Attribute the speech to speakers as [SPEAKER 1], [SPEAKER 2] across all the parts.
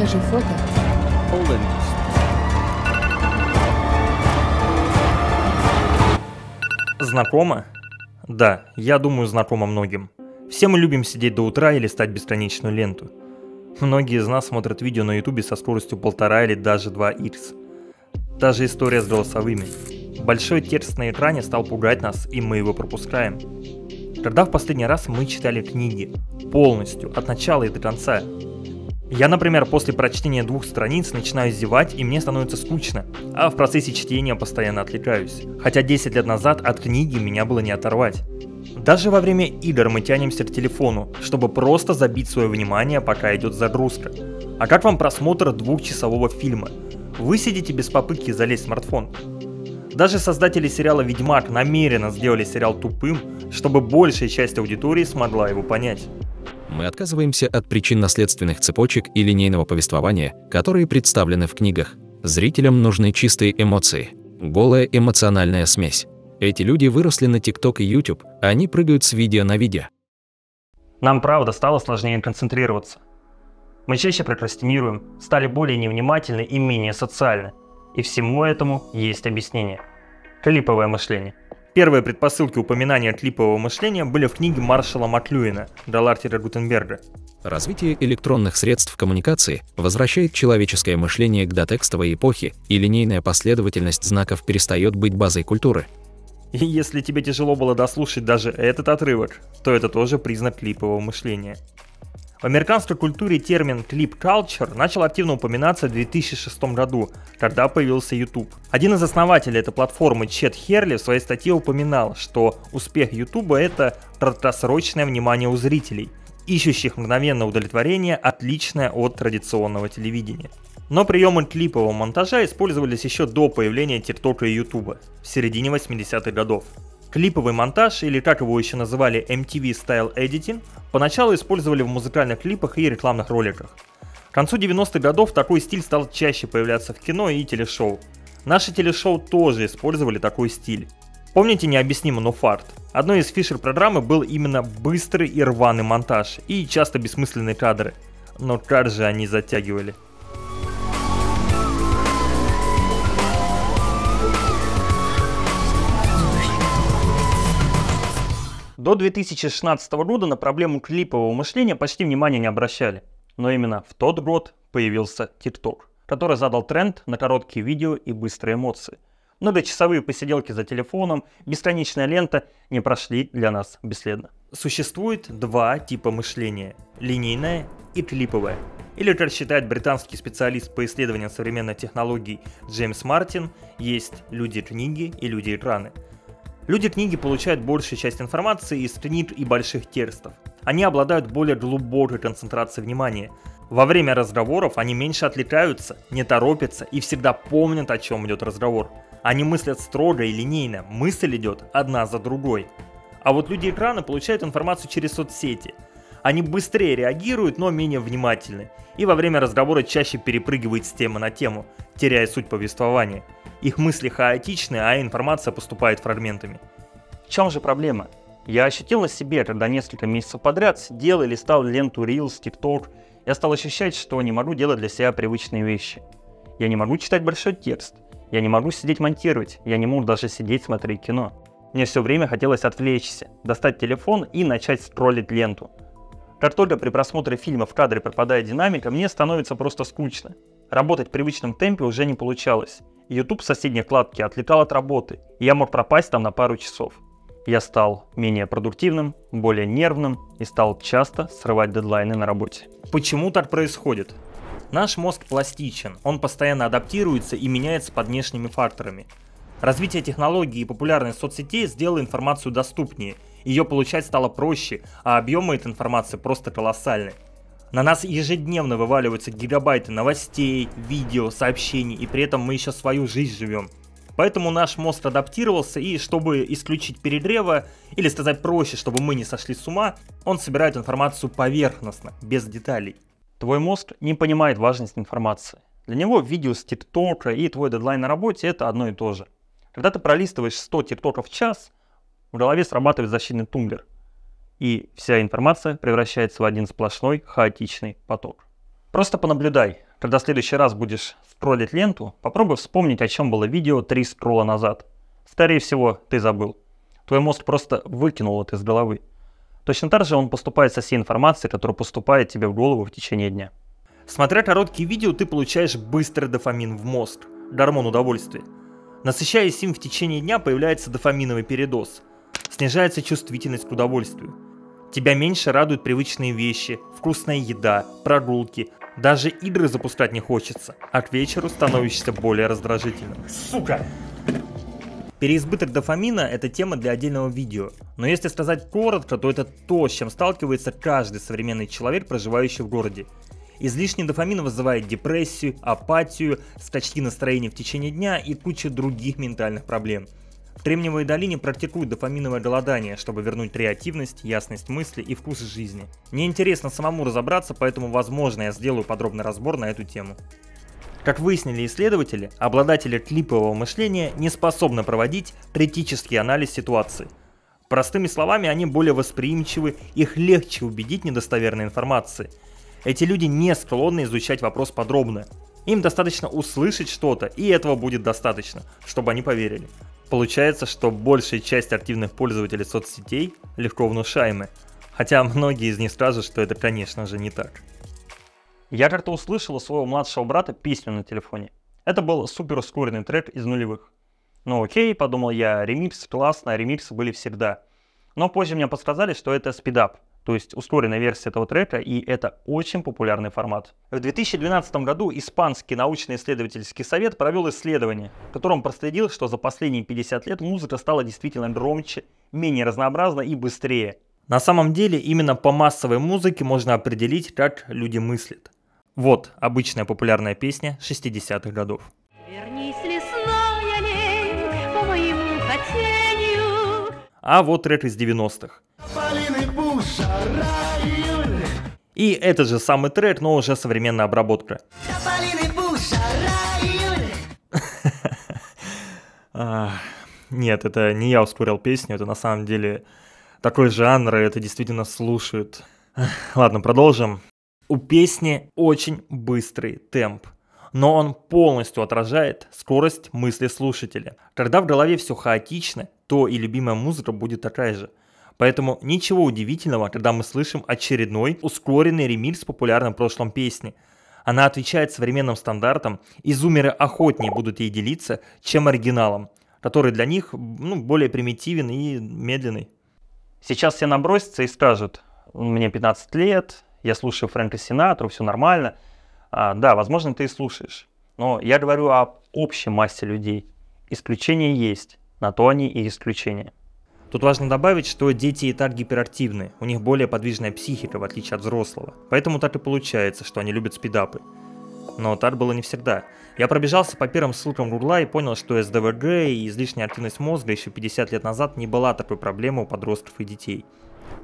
[SPEAKER 1] Покажи фото.
[SPEAKER 2] Знакомо? Да, я думаю, знакомо многим. Все мы любим сидеть до утра и листать бесконечную ленту. Многие из нас смотрят видео на ютубе со скоростью 1,5 или даже 2х. Та же история с голосовыми. Большой текст на экране стал пугать нас, и мы его пропускаем. Когда в последний раз мы читали книги? Полностью, от начала и до конца. Я, например, после прочтения 2 страниц начинаю зевать, и мне становится скучно, а в процессе чтения постоянно отвлекаюсь. Хотя 10 лет назад от книги меня было не оторвать. Даже во время игр мы тянемся к телефону, чтобы просто забить свое внимание, пока идет загрузка. А как вам просмотр 2-часового фильма? Вы сидите без попытки залезть в смартфон. Даже создатели сериала «Ведьмак» намеренно сделали сериал тупым, чтобы большая часть аудитории смогла его понять.
[SPEAKER 3] Мы отказываемся от причинно-следственных цепочек и линейного повествования, которые представлены в книгах. Зрителям нужны чистые эмоции, голая эмоциональная смесь. Эти люди выросли на TikTok и YouTube, а они прыгают с видео на видео.
[SPEAKER 2] Нам правда стало сложнее концентрироваться. Мы чаще прокрастинируем, стали более невнимательны и менее социальны. И всему этому есть объяснение. Клиповое мышление. Первые предпосылки упоминания клипового мышления были в книге Маршала Маклюина «Даллартера Гутенберга».
[SPEAKER 3] Развитие электронных средств коммуникации возвращает человеческое мышление к дотекстовой эпохе, и линейная последовательность знаков перестает быть базой культуры.
[SPEAKER 2] И если тебе тяжело было дослушать даже этот отрывок, то это тоже признак клипового мышления. В американской культуре термин «clip culture» начал активно упоминаться в 2006 году, когда появился YouTube. Один из основателей этой платформы, Чет Херли, в своей статье упоминал, что успех YouTube — это краткосрочное внимание у зрителей, ищущих мгновенное удовлетворение, отличное от традиционного телевидения. Но приемы клипового монтажа использовались еще до появления TikTok и YouTube, в середине 80-х годов. Клиповый монтаж, или как его еще называли MTV Style Editing, поначалу использовали в музыкальных клипах и рекламных роликах. К концу 90-х годов такой стиль стал чаще появляться в кино и телешоу. Наши телешоу тоже использовали такой стиль. Помните необъяснимо, но факт? Одной из фишек программы был именно быстрый и рваный монтаж, и часто бессмысленные кадры. Но как же они затягивали. До 2016 года на проблему клипового мышления почти внимания не обращали. Но именно в тот год появился TikTok, который задал тренд на короткие видео и быстрые эмоции. Многочасовые посиделки за телефоном, бесконечная лента не прошли для нас бесследно. Существует 2 типа мышления – линейное и клиповое. Или, как считает британский специалист по исследованию современных технологий Джеймс Мартин, есть люди-книги и люди-экраны. Люди-книги получают большую часть информации из книг и больших текстов. Они обладают более глубокой концентрацией внимания. Во время разговоров они меньше отвлекаются, не торопятся и всегда помнят, о чем идет разговор. Они мыслят строго и линейно, мысль идет одна за другой. А вот люди-экраны получают информацию через соцсети. Они быстрее реагируют, но менее внимательны. И во время разговора чаще перепрыгивают с темы на тему, теряя суть повествования. Их мысли хаотичны, а информация поступает фрагментами. В чем же проблема? Я ощутил на себе, когда несколько месяцев подряд сидел и листал ленту Reels, TikTok. Я стал ощущать, что не могу делать для себя привычные вещи. Я не могу читать большой текст. Я не могу сидеть монтировать. Я не мог даже сидеть смотреть кино. Мне все время хотелось отвлечься, достать телефон и начать скроллить ленту. Как только при просмотре фильма в кадре пропадает динамика, мне становится просто скучно. Работать в привычном темпе уже не получалось. YouTube в соседней вкладке отвлекал от работы, и я мог пропасть там на пару часов. Я стал менее продуктивным, более нервным и стал часто срывать дедлайны на работе. Почему так происходит? Наш мозг пластичен, он постоянно адаптируется и меняется под внешними факторами. Развитие технологий и популярность соцсетей сделало информацию доступнее, ее получать стало проще, а объемы этой информации просто колоссальны. На нас ежедневно вываливаются гигабайты новостей, видео, сообщений, и при этом мы еще свою жизнь живем. Поэтому наш мозг адаптировался, и чтобы исключить перегрева, или сказать проще, чтобы мы не сошли с ума, он собирает информацию поверхностно, без деталей. Твой мозг не понимает важность информации. Для него видео с ТикТока и твой дедлайн на работе — это одно и то же. Когда ты пролистываешь 100 ТикТоков в час, в голове срабатывает защитный тумблер. И вся информация превращается в один сплошной хаотичный поток. Просто понаблюдай, Когда в следующий раз будешь скроллить ленту, попробуй вспомнить, о чем было видео 3 скролла назад. Скорее всего, ты забыл. Твой мозг просто выкинул это из головы. Точно так же он поступает со всей информацией, которая поступает тебе в голову в течение дня. Смотря короткие видео, ты получаешь быстрый дофамин в мозг, гормон удовольствия. Насыщаясь им в течение дня, появляется дофаминовый передоз. Снижается чувствительность к удовольствию. Тебя меньше радуют привычные вещи, вкусная еда, прогулки. Даже игры запускать не хочется, а к вечеру становишься более раздражительным. Сука! Переизбыток дофамина – это тема для отдельного видео. Но если сказать коротко, то это то, с чем сталкивается каждый современный человек, проживающий в городе. Излишний дофамин вызывает депрессию, апатию, скачки настроения в течение дня и кучу других ментальных проблем. В Кремниевой долине практикуют дофаминовое голодание, чтобы вернуть креативность, ясность мысли и вкус жизни. Мне интересно самому разобраться, поэтому, возможно, я сделаю подробный разбор на эту тему. Как выяснили исследователи, обладатели клипового мышления не способны проводить критический анализ ситуации. Простыми словами, они более восприимчивы, их легче убедить недостоверной информации. Эти люди не склонны изучать вопрос подробно. Им достаточно услышать что-то, и этого будет достаточно, чтобы они поверили. Получается, что большая часть активных пользователей соцсетей легко внушаемы, хотя многие из них скажут, что это, конечно же, не так. Я как-то услышал у своего младшего брата песню на телефоне. Это был супер ускоренный трек из нулевых. Ну окей, подумал я, ремикс классно, ремиксы были всегда. Но позже мне подсказали, что это спидап, то есть ускоренная версия этого трека, и это очень популярный формат. В 2012 году Испанский научно-исследовательский совет провел исследование, в котором проследил, что за последние 50 лет музыка стала действительно громче, менее разнообразна и быстрее. На самом деле, именно по массовой музыке можно определить, как люди мыслят. Вот обычная популярная песня 60-х годов.
[SPEAKER 1] Вернись, лесная лень, по моему хотению.
[SPEAKER 2] А вот трек из 90-х. И этот же самый трек, но уже современная обработка. Нет, это не я ускорил песню, это на самом деле такой жанр, и это действительно слушают. Ладно, продолжим. У песни очень быстрый темп, но он полностью отражает скорость мысли слушателя. Когда в голове все хаотично, то и любимая музыка будет такая же. Поэтому ничего удивительного, когда мы слышим очередной ускоренный ремикс популярной в прошлом песни. Она отвечает современным стандартам, и зумеры охотнее будут ей делиться, чем оригиналом, который для них более примитивен и медленный. Сейчас все набросятся и скажут: мне 15 лет, я слушаю Фрэнка Синатру, все нормально. Да, возможно, ты и слушаешь. Но я говорю об общей массе людей. Исключения есть, на то они и исключения. Тут важно добавить, что дети и так гиперактивны, у них более подвижная психика, в отличие от взрослого. Поэтому так и получается, что они любят спидапы. Но так было не всегда. Я пробежался по первым ссылкам Гугла и понял, что СДВГ и излишняя активность мозга еще 50 лет назад не была такой проблемой у подростков и детей.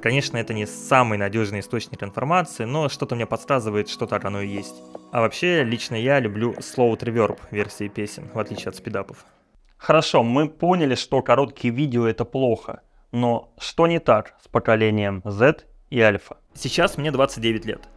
[SPEAKER 2] Конечно, это не самый надежный источник информации, но что-то мне подсказывает, что так оно и есть. А вообще, лично я люблю slow reverb версии песен, в отличие от спидапов. Хорошо, мы поняли, что короткие видео это плохо, но что не так с поколением Z и Альфа? Сейчас мне 29 лет.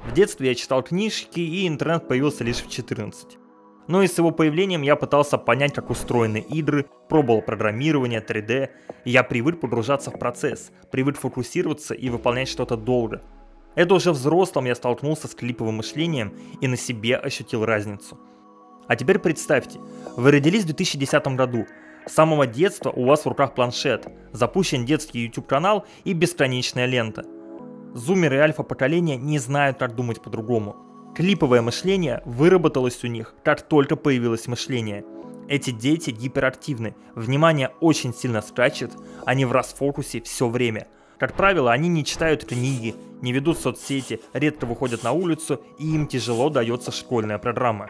[SPEAKER 2] В детстве я читал книжки, и интернет появился лишь в 14. Но и с его появлением я пытался понять, как устроены игры, пробовал программирование, 3D, и я привык погружаться в процесс, привык фокусироваться и выполнять что-то долго. Это уже взрослым я столкнулся с клиповым мышлением и на себе ощутил разницу. А теперь представьте, вы родились в 2010 году, с самого детства у вас в руках планшет, запущен детский YouTube-канал и бесконечная лента. Зумеры и альфа-поколения не знают, как думать по-другому. Клиповое мышление выработалось у них, как только появилось мышление. Эти дети гиперактивны, внимание очень сильно скачет, они в расфокусе все время. Как правило, они не читают книги, не ведут соцсети, редко выходят на улицу, и им тяжело дается школьная программа.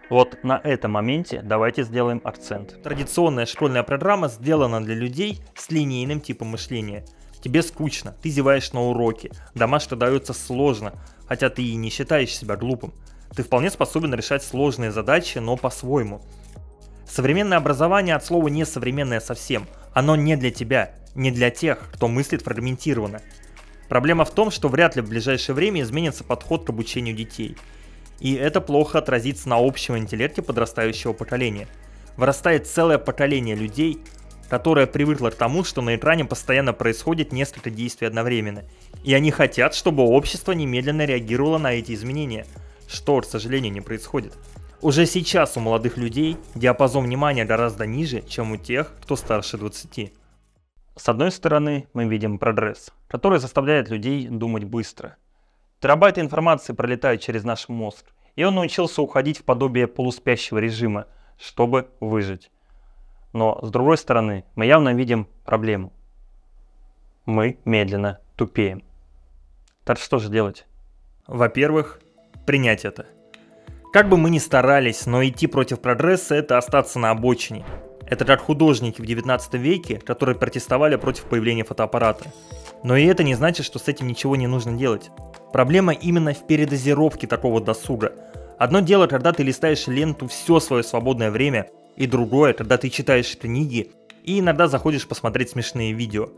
[SPEAKER 2] Вот на этом моменте давайте сделаем акцент. Традиционная школьная программа сделана для людей с линейным типом мышления. Тебе скучно, ты зеваешь на уроке, домашка дается сложно, хотя ты и не считаешь себя глупым. Ты вполне способен решать сложные задачи, но по-своему. Современное образование от слова не современное совсем. Оно не для тебя, не для тех, кто мыслит фрагментированно. Проблема в том, что вряд ли в ближайшее время изменится подход к обучению детей. И это плохо отразится на общем интеллекте подрастающего поколения. Вырастает целое поколение людей, которое привыкло к тому, что на экране постоянно происходит несколько действий одновременно. И они хотят, чтобы общество немедленно реагировало на эти изменения, что, к сожалению, не происходит. Уже сейчас у молодых людей диапазон внимания гораздо ниже, чем у тех, кто старше 20. С одной стороны, мы видим прогресс, который заставляет людей думать быстро. Терабайты информации пролетают через наш мозг, и он научился уходить в подобие полуспящего режима, чтобы выжить. Но с другой стороны, мы явно видим проблему. Мы медленно тупеем. Так что же делать? Во-первых, принять это. Как бы мы ни старались, но идти против прогресса – это остаться на обочине. Это как художники в 19 веке, которые протестовали против появления фотоаппарата. Но и это не значит, что с этим ничего не нужно делать. Проблема именно в передозировке такого досуга. Одно дело, когда ты листаешь ленту все свое свободное время, и другое, когда ты читаешь книги и иногда заходишь посмотреть смешные видео.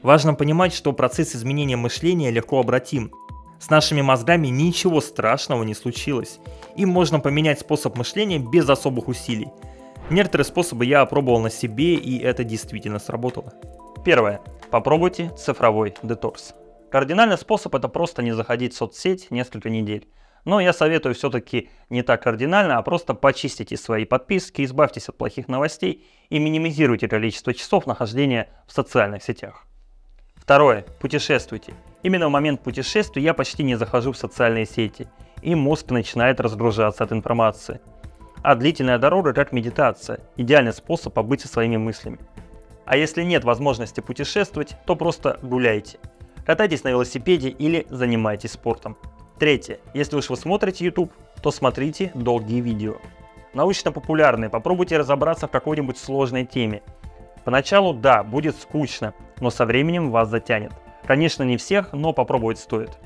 [SPEAKER 2] Важно понимать, что процесс изменения мышления легко обратим. С нашими мозгами ничего страшного не случилось. Им можно поменять способ мышления без особых усилий. Некоторые способы я опробовал на себе, и это действительно сработало. Первое. Попробуйте цифровой детокс. Кардинальный способ – это просто не заходить в соцсеть несколько недель. Но я советую все-таки не так кардинально, а просто почистите свои подписки, избавьтесь от плохих новостей и минимизируйте количество часов нахождения в социальных сетях. Второе. Путешествуйте. Именно в момент путешествия я почти не захожу в социальные сети, и мозг начинает разгружаться от информации. А длительная дорога как медитация – идеальный способ побыть со своими мыслями. А если нет возможности путешествовать, то просто гуляйте. Катайтесь на велосипеде или занимайтесь спортом. Третье. Если уж вы смотрите YouTube, то смотрите долгие видео. Научно-популярные, попробуйте разобраться в какой-нибудь сложной теме. Поначалу, да, будет скучно, но со временем вас затянет. Конечно, не всех, но попробовать стоит.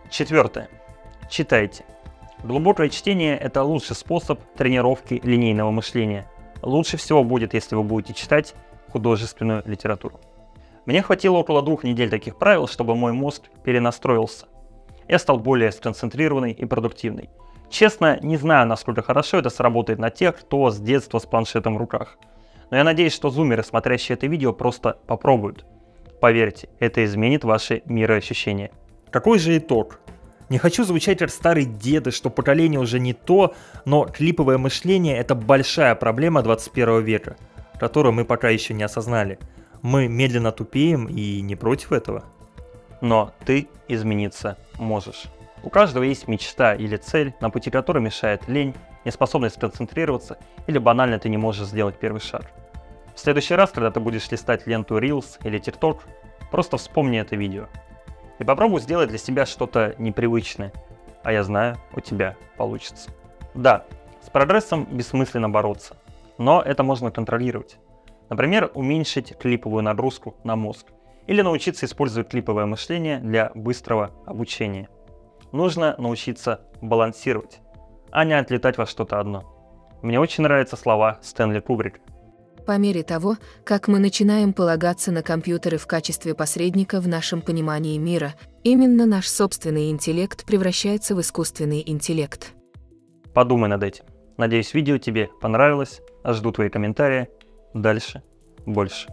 [SPEAKER 2] Четвертое. Читайте. Глубокое чтение – это лучший способ тренировки линейного мышления. Лучше всего будет, если вы будете читать художественную литературу. Мне хватило около 2 недель таких правил, чтобы мой мозг перенастроился. Я стал более сконцентрированный и продуктивный. Честно, не знаю, насколько хорошо это сработает на тех, кто с детства с планшетом в руках. Но я надеюсь, что зумеры, смотрящие это видео, просто попробуют. Поверьте, это изменит ваши мироощущения. Какой же итог? Не хочу звучать как старые деды, что поколение уже не то, но клиповое мышление – это большая проблема 21 века, которую мы пока еще не осознали. Мы медленно тупеем и не против этого. Но ты измениться можешь. У каждого есть мечта или цель, на пути которой мешает лень, неспособность сконцентрироваться или банально ты не можешь сделать первый шаг. В следующий раз, когда ты будешь листать ленту Reels или TikTok, просто вспомни это видео. И попробуй сделать для себя что-то непривычное. А я знаю, у тебя получится. Да, с прогрессом бессмысленно бороться, но это можно контролировать. Например, уменьшить клиповую нагрузку на мозг. Или научиться использовать клиповое мышление для быстрого обучения. Нужно научиться балансировать, а не отлетать во что-то одно. Мне очень нравятся слова Стэнли Кубрика.
[SPEAKER 4] По мере того, как мы начинаем полагаться на компьютеры в качестве посредника в нашем понимании мира, именно наш собственный интеллект превращается в искусственный интеллект.
[SPEAKER 2] Подумай над этим. Надеюсь, видео тебе понравилось. Жду твои комментарии. Дальше больше.